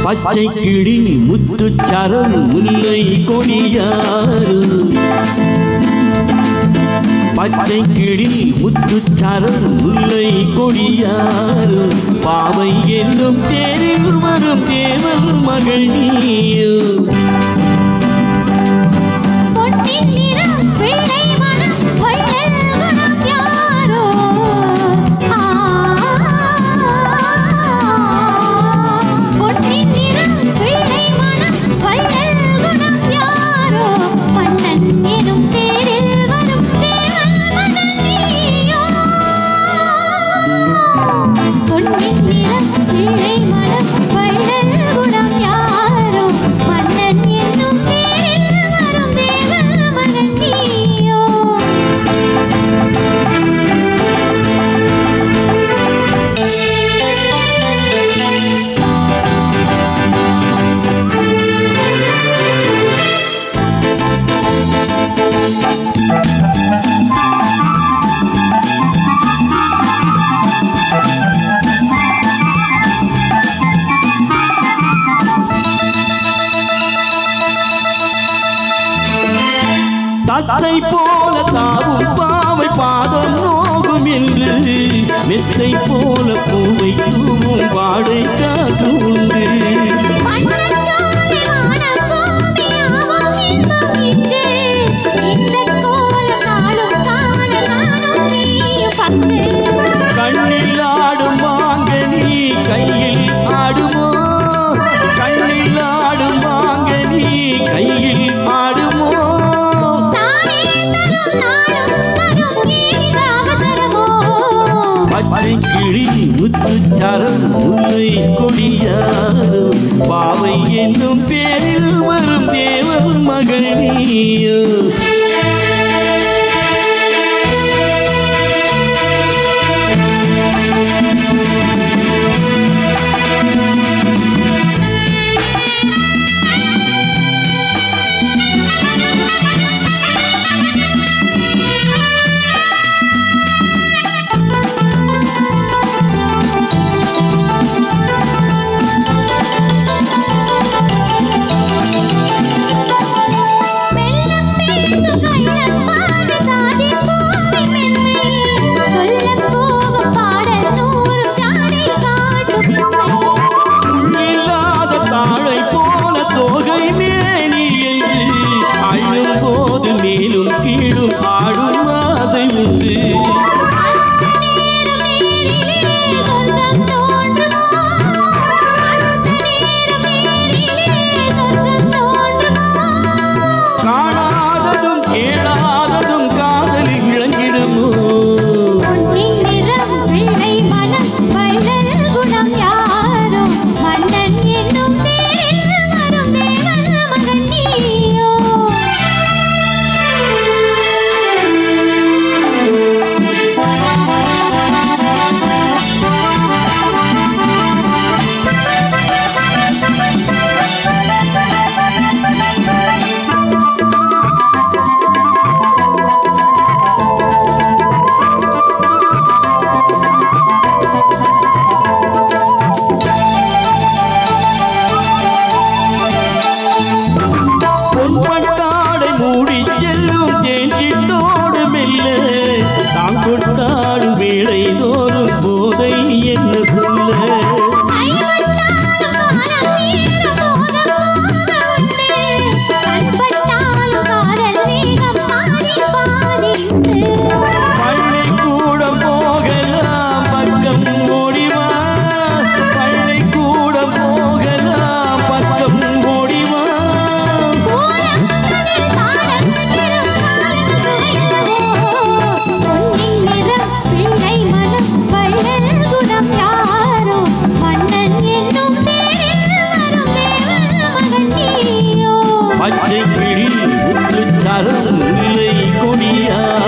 பச்சை கிளி முத்துச்சரம் முல்லை கொடியாறு பச்சை கிளி முத்துச்சரம் முல்லை கொடியாறு பாவை என்னும் தேரில் வரும் தேவன் மகள் நீயோ தத்தை போல தாவும் பாவை பாதம் நோகும் என்று மெத்தை போல பூவை தூவும் வாடை காற்று உண்டு கண்ணில் ஆடும் வாங்கனி கையில் ஆடுமோ கண்ணில் ஆடும் வாங்கனி கையில் ஆடுமோ பச்சை கிளி முத்துச்சரம் முல்லை கொடியாறு பாவை என்னும் பேரில் வரும் தேவன் மகள் நீயோ பச்சை கிளி முத்துச்சரம் முல்லை கொடியாறு